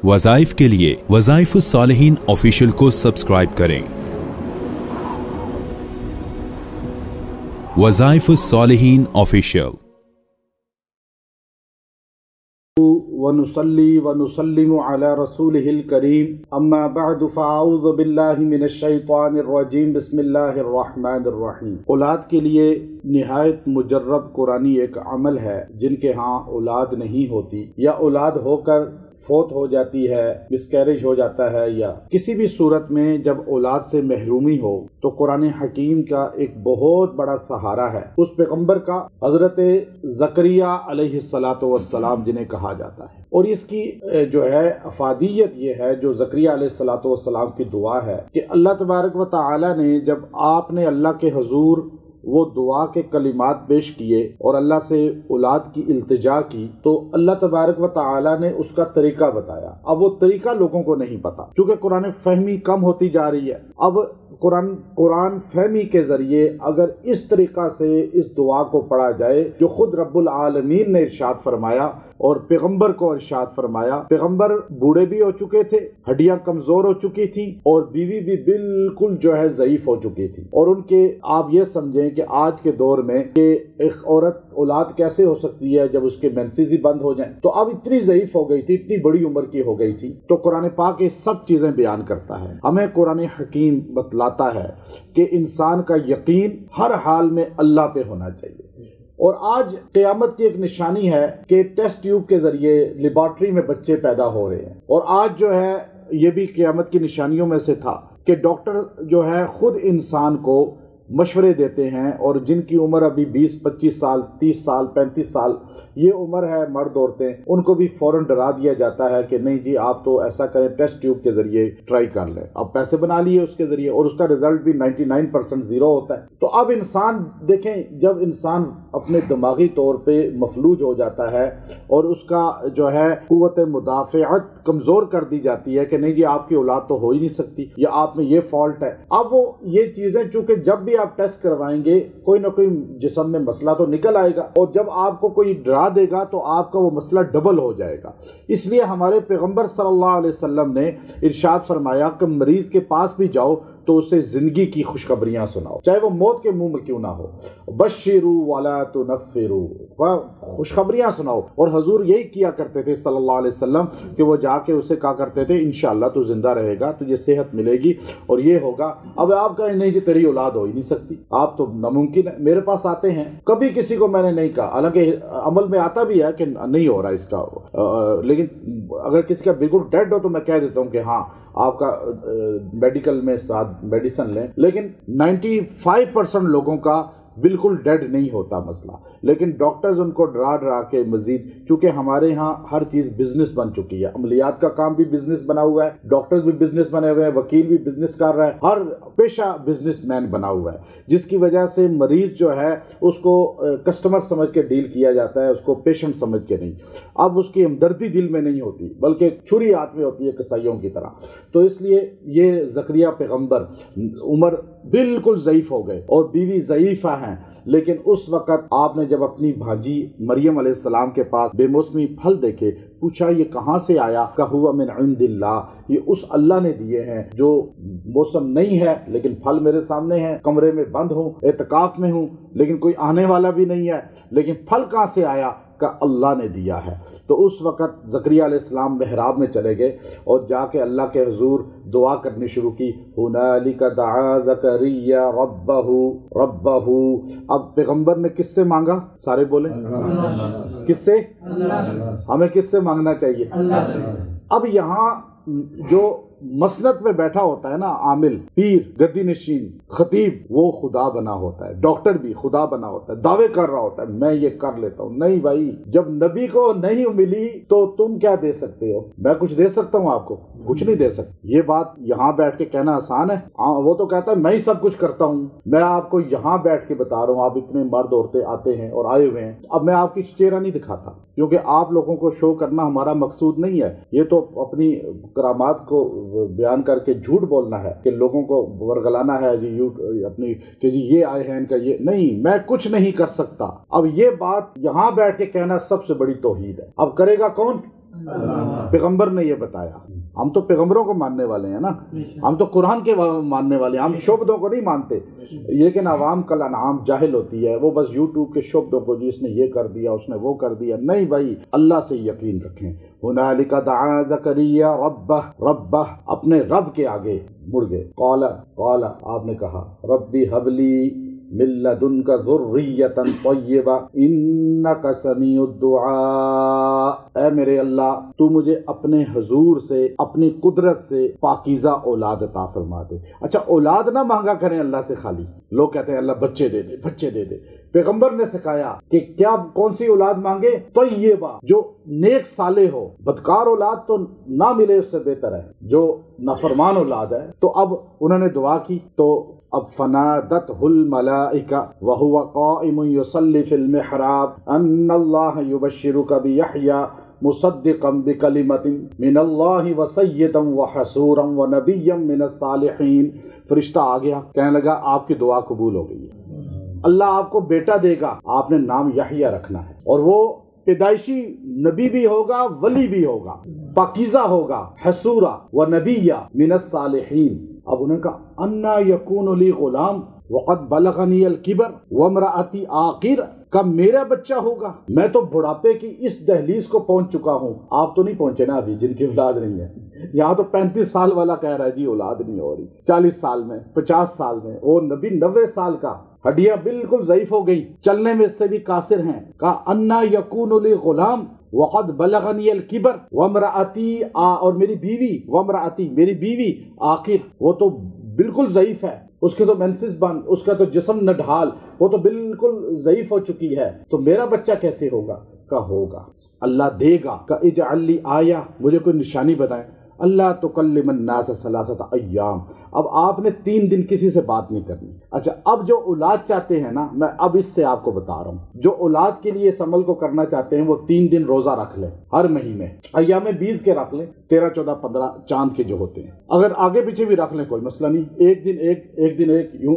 वज़ाइफ के लिए वज़ाइफ सालिहीन ऑफिशियल को सब्सक्राइब करें। वज़ाइफ सालिहीन ऑफिशियल। वनुसल्ली वनुसल्लिमु अला रसूलिहिल करीम अम्मा बअदु फ़अऊज़ु बिल्लाहि मिनश शैतानिर रजीम बिस्मिल्लाहिर रहमानिर रहीम। औलाद के लिए निहायत मुजर्रब कुरानी एक अमल है जिनके यहाँ औलाद नहीं होती या औलाद होकर फौत हो जाती है, मिसकैरेज हो जाता है या किसी भी सूरत में जब औलाद से महरूमी हो तो कुरान हकीम का एक बहुत बड़ा सहारा है उस पैगंबर का, हजरत ज़करिया अलैहिस्सलातु वस्सलाम जिन्हें कहा जाता है। और इसकी जो है अफादियत ये है, जो ज़करिया अलैहिस्सलातु वस्सलाम की दुआ है कि अल्लाह तबारक व तआला ने जब आपने अल्लाह के हुजूर वो दुआ के कलिमात पेश किए और अल्लाह से औलाद की इल्तिजा की तो अल्लाह तबारक व तआला ने उसका तरीका बताया। अब वो तरीका लोगों को नहीं पता क्योंकि कुरान फहमी कम होती जा रही है। अब कुरान फहमी के जरिए अगर इस तरीका से इस दुआ को पढ़ा जाए जो खुद रब्बुल आलमीन ने इरशाद फरमाया और पैगंबर को इरशाद फरमाया। पैगंबर बूढ़े भी हो चुके थे, हड्डियां कमजोर हो चुकी थी और बीवी भी बिल्कुल जो है ज़ईफ हो चुकी थी। और उनके आप ये समझें कि आज के दौर में कि एक औरत औलाद कैसे हो सकती है जब उसके मेंसेस ही बंद हो जाएं। तो अब इतनी ज़ईफ हो गई थी, इतनी बड़ी उम्र की हो गई थी। तो कुरान पाक ये सब चीजें बयान करता है। हमें कुरान हकीम बतलाता है कि इंसान का यकीन हर हाल में अल्लाह पे होना चाहिए। और आज क़यामत की एक निशानी है कि टेस्ट ट्यूब के जरिए लेबॉर्ट्री में बच्चे पैदा हो रहे हैं। और आज जो है ये भी क़यामत की निशानियों में से था कि डॉक्टर जो है खुद इंसान को मशवरे देते हैं और जिनकी उम्र अभी 20-25 साल, 30 साल, 35 साल ये उम्र है, मर्द औरतें, उनको भी फौरन डरा दिया जाता है कि नहीं जी आप तो ऐसा करें, टेस्ट ट्यूब के जरिए ट्राई कर लें। अब पैसे बना लिए उसके जरिए और उसका रिजल्ट भी 99% ज़ीरो होता है। तो अब इंसान देखें, जब इंसान अपने दिमागी तौर पे मफलूज हो जाता है और उसका जो है कुव्वत मुदाफ़अत कमज़ोर कर दी जाती है कि नहीं जी आपकी औलाद तो हो ही नहीं सकती या आप में ये फॉल्ट है। अब वो ये चीज़ें चूँकि जब भी आप टेस्ट करवाएंगे कोई ना कोई जिस्म में मसला तो निकल आएगा और जब आपको कोई डरा देगा तो आपका वो मसला डबल हो जाएगा। इसलिए हमारे पैगंबर सल्लल्लाहु अलैहि वसल्लम ने इरशाद फरमाया कि मरीज के पास भी जाओ तो उसे जिंदगी की खुशखबरियां सुनाओ, चाहे वो मौत के मुंह में क्यों ना हो। बश्शिरू वला तुनफ्फिरू, खुशखबरियां सुनाओ। और हुजूर यही किया करते थे सल्लल्लाहु अलैहि वसल्लम कि वो जाके उसे कहा करते थे इंशाअल्लाह तू जिंदा रहेगा, तुझे सेहत मिलेगी और ये होगा। अब आप कहें नहीं जी तेरी औलाद हो ही नहीं सकती, आप तो नामुमकिन है। मेरे पास आते हैं, कभी किसी को मैंने नहीं कहा, हालांकि अमल में आता भी है कि नहीं हो रहा इसका, लेकिन अगर किसी का बिल्कुल डेड हो तो मैं कह देता हूँ कि हाँ आपका मेडिकल में साथ मेडिसिन लें। लेकिन 95% लोगों का बिल्कुल डेड नहीं होता मसला, लेकिन डॉक्टर्स उनको डरा के मजीद, चूंकि हमारे यहाँ हर चीज़ बिजनेस बन चुकी है, अमलियात का काम भी बिजनेस बना हुआ है, डॉक्टर्स भी बिजनेस बने हुए हैं, वकील भी बिजनेस कर रहा है, हर पेशा बिजनेसमैन बना हुआ है, जिसकी वजह से मरीज जो है उसको कस्टमर समझ के डील किया जाता है, उसको पेशेंट समझ के नहीं। अब उसकी हमदर्दी दिल में नहीं होती बल्कि छुरी हाथ में होती है कसाईयों की तरह। तो इसलिए ये ज़करिया पैगंबर उम्र बिल्कुल ज़ईफ हो गए और बीवी ज़ईफ़ा हैं, लेकिन उस वक़्त आपने जब अपनी भांजी मरियम अलैहिस्सलाम के पास बेमौसमी फल देखे, पूछा ये कहाँ से आया, कहुवा मिन इंदिल्लाह, ये उस अल्लाह ने दिए हैं जो मौसम नहीं है लेकिन फल मेरे सामने हैं, कमरे में बंद हूँ, एतकाफ में हूँ, लेकिन कोई आने वाला भी नहीं है, लेकिन फल कहाँ से आया का अल्लाह ने दिया है। तो उस वक़्त ज़करिया अलैहिस्सलाम मेहराब में चले गए और जाके अल्लाह के हुजूर दुआ करनी शुरू की। हुनालिका दआ ज़करिया रब्बहू। अब पैगंबर ने किससे मांगा? सारे बोले किससे? हमें किससे मांगना चाहिए? अब यहाँ जो मसनद में बैठा होता है ना, आमिल, पीर, गद्दी नशीन, खतीब, वो खुदा बना होता है, डॉक्टर भी खुदा बना होता है, दावे कर रहा होता है मैं ये कर लेता हूँ। नहीं भाई, जब नबी को नहीं मिली तो तुम क्या दे सकते हो? मैं कुछ दे सकता हूँ आपको? कुछ नहीं दे सकता। ये बात यहाँ बैठ के कहना आसान है। वो तो कहता है मैं ही सब कुछ करता हूँ। मैं आपको यहाँ बैठ के बता रहा हूँ, आप इतने मर्द औरतें आते हैं और आए हुए हैं। अब मैं आपकी चेहरा नहीं दिखाता क्योंकि आप लोगों को शो करना हमारा मकसूद नहीं है। ये तो अपनी करामात को बयान करके झूठ बोलना है कि लोगों को वरगलाना है जी, अपनी कि जी ये आए हैं इनका ये नहीं, मैं कुछ नहीं कर सकता। अब ये बात यहाँ बैठ के कहना सबसे बड़ी तौहीद है। अब करेगा कौन? پیغمبر نے یہ بتایا. ہم تو پیغمبروں کو ماننے والے ہیں نا, ہم تو قرآن کے ماننے والے ہیں, ہم شعبدوں کو نہیں مانتے. لیکن عوام کل انعام جاہل ہوتی ہے, وہ بس یوٹیوب کے شعبدوں کو, جی اس نے یہ کر دیا, اس نے وہ کر دیا. نہیں بھائی, اللہ سے یقین رکھیں. ہنالک دعا زکریا ربہ, اپنے رب کے آگے مڑ گئے. قال آپ نے کہا, ربی حبلی من لدنک ذریۃ طیبہ انک سمیع الدعاء, اے میرے اللہ تو مجھے اپنے حضور سے, اپنی قدرت سے پاکیزہ اولاد عطا فرما دے. اچھا, اولاد نہ مانگا کریں اللہ سے خالی. لوگ کہتے ہیں اللہ بچے دے دے, بچے دے دے. پیغمبر نے سکھایا کہ کیا کون سی اولاد مانگے؟ طیبہ, جو نیک صالح ہو. بدکار اولاد تو نہ ملے اس سے بہتر ہے جو نافرمان اولاد ہے. تو اب انہوں نے دعا کی, تو اب فنادتہ الملائکہ وہو قائم یصلی فی المحراب ان اللہ یبشرک بیحییٰ مصدقا بکلمۃ من اللہ وسیدا وحسورا ونبیا من الصالحین. فرشتہ آ گیا, کہنے لگا آپ کی دعا قبول ہو گئی ہے, اللہ آپ کو بیٹا دے گا, آپ نے نام یحییٰ رکھنا ہے, اور وہ پیدائشی نبی بھی ہوگا, ولی بھی ہوگا, پاکیزہ ہوگا, حسورا ونبیا من الصالحین. اب انہوں نے کہا انا یکون لی غلام وقد بلغنی الکبر وامرأتی عاقر, کب میرا بچہ ہوگا؟ میں تو بڑھاپے کی اس دہلیز کو پہنچ چکا ہوں. آپ تو نہیں پہنچے نا ابھی, جن کی اولاد نہیں ہے. یہاں تو 35 سال والا کہہ رہا ہے جی اولاد نہیں ہو رہی, 40 سال میں, 50 سال میں. وہ نبی 90 سال کا, ہڈیاں بالکل ضعیف ہو گئی, چلنے میں سے بھی قاصر ہیں. کہا انا یکون لی غلام وقد بلغنی الکبر وامرأتی, اور میری بیوی, وامرأتی میری بیوی, آخر وہ تو بالکل ضعیف ہے, اس کے تو مینسز بند, اس کا تو جسم نڈھال, وہ تو بالکل ضعیف ہو چکی ہے, تو میرا بچہ کیسے ہوگا؟ کا ہوگا, اللہ دے گا. کا اجعل لی آیہ, مجھے کوئی نشانی بتائیں. اللہ تکلم الناس ثلاثۃ ایام, اب آپ نے 3 دن کسی سے بات نہیں کرنی. اچھا, اب جو اولاد چاہتے ہیں نا, میں اب اس سے آپ کو بتا رہا ہوں, جو اولاد کے لیے اس عمل کو کرنا چاہتے ہیں وہ 3 دن روزہ رکھ لیں ہر مہینے. ایام 20 کے رکھ لیں, 13, 14, 15 چاند کے جو ہوتے ہیں. اگر آگے پیچھے بھی رکھ لیں کوئی مسئلہ نہیں, ایک دن ایک یوں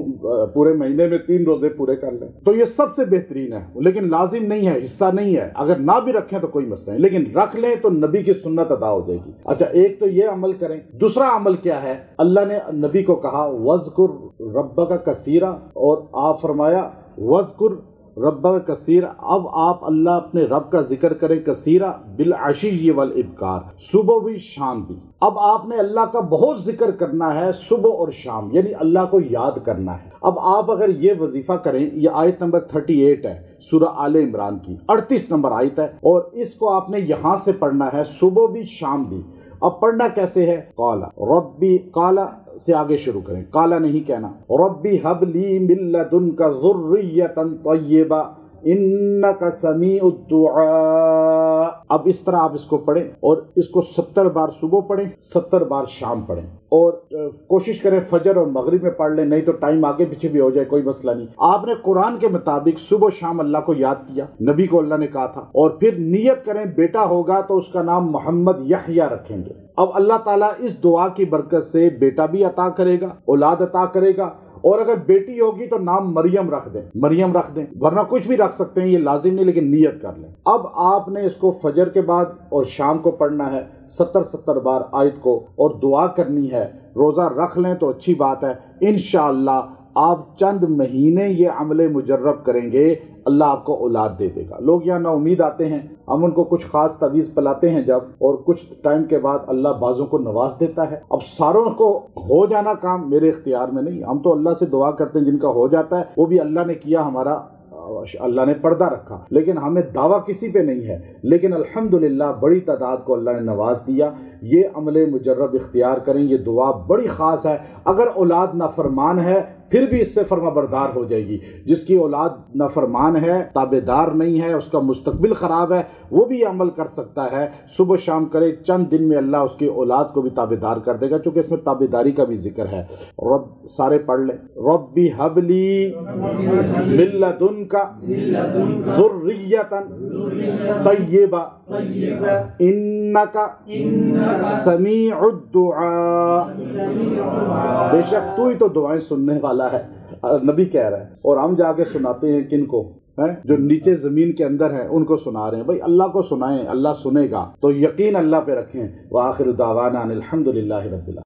پورے مہینے میں 3 روزے پورے کر لیں, تو یہ سب سے بہترین ہے. لیکن لازم نہیں ہے, حصہ نہیں ہے. اگر نہ بھی رکھیں تو کوئی مسئلہ نہیں, لیکن رکھ لیں تو نبی کی سنت ادا ہو جائے گی. اچھا, ایک تو یہ عمل کریں. دوسرا عمل کیا ہے؟ اللہ نے نبی کو کہا وَاذْكُرْ رَبَّكَ كَثِيرًا, اور آپ فرمایا وَاذْكُرْ رَبَّكَ كَثِيرًا. اب آپ اللہ اپنے رب کا ذکر کریں کثیرہ بالعشی والابکار, صبح بھی شام بھی. اب آپ نے اللہ کا بہت ذکر کرنا ہے صبح اور شام, یعنی اللہ کو یاد کرنا ہے. اب آپ اگر یہ وظیفہ کریں, یہ آیت نمبر 38 ہے سورہ آل عمران کی, 38 نمبر آیت ہے, اور اس کو آپ نے یہاں سے پڑھنا ہے, صبح بھی شام بھی. اب پڑھنا کیسے ہے؟ قال ربی, قال سے آگے شروع کریں, قال نہیں کہنا. ربی حب لی من لدنک ذریۃ طیبہ انک سمیع الدعاء. اب اس طرح آپ اس کو پڑھیں, اور اس کو 70 بار صبح پڑھیں, 70 بار شام پڑھیں, اور کوشش کریں فجر اور مغرب میں پڑھ لیں, نہیں تو ٹائم آگے پیچھے بھی ہو جائے, کوئی مسئلہ نہیں. آپ نے قرآن کے مطابق صبح شام اللہ کو یاد کیا, نبی کو اللہ نے کہا تھا, اور پھر نیت کریں بیٹا ہوگا تو اس کا نام محمد یحییٰ رکھیں گے. اب اللہ تعالیٰ اس دعا کی برکت سے بیٹا بھی عطا کرے گا, اولاد عطا کرے گا, اور اگر بیٹی ہوگی تو نام مریم رکھ دیں, ورنہ کچھ بھی رکھ سکتے ہیں, یہ لازم نہیں, لیکن نیت کر لیں. اب آپ نے اس کو فجر کے بعد اور شام کو پڑھنا ہے 70 بار آیت کو, اور دعا کرنی ہے. روزہ رکھ لیں تو اچھی بات ہے. انشاءاللہ آپ چند مہینے یہ عمل مجرب کریں گے, اللہ آپ کو اولاد دے دے گا. لوگ یہاں نا امید آتے ہیں, ہم ان کو کچھ خاص تعویذ پلاتے ہیں جب, اور کچھ ٹائم کے بعد اللہ بعضوں کو نواز دیتا ہے. اب ساروں کو ہو جانا کام میرے اختیار میں نہیں, ہم تو اللہ سے دعا کرتے ہیں, جن کا ہو جاتا ہے وہ بھی اللہ نے کیا, ہمارا اللہ نے پردہ رکھا, لیکن ہمیں دعویٰ کسی پہ نہیں ہے. لیکن الحمدللہ بڑی تعداد کو اللہ نے نواز دیا. یہ عمل مجرب اختیار کریں, یہ دعا بڑی خاص ہے. اگر اولاد نافرمان ہے پھر بھی اس سے فرما بردار ہو جائے گی. جس کی اولاد نافرمان ہے, تابعدار نہیں ہے, اس کا مستقبل خراب ہے, وہ بھی یہ عمل کر سکتا ہے. صبح شام کرے, چند دن میں اللہ اس کی اولاد کو بھی تابعدار کر دے گا, چونکہ اس میں تابعداری کا بھی ذکر ہے. رب سارے پڑھ لیں, ربی حب لی من لدنک ذریۃ طیبہ انک سمیع الدعاء. بے شک تو ہی تو دعائیں سننے والا ہے, نبی کہہ رہا ہے, اور ہم جا کے سناتے ہیں کن کو؟ جو نیچے زمین کے اندر ہیں ان کو سنا رہے ہیں. بھائی اللہ کو سنائیں، اللہ سنے گا، تو یقین اللہ پہ رکھیں. وآخر دعوانا ان الحمد للہ رب العالمین.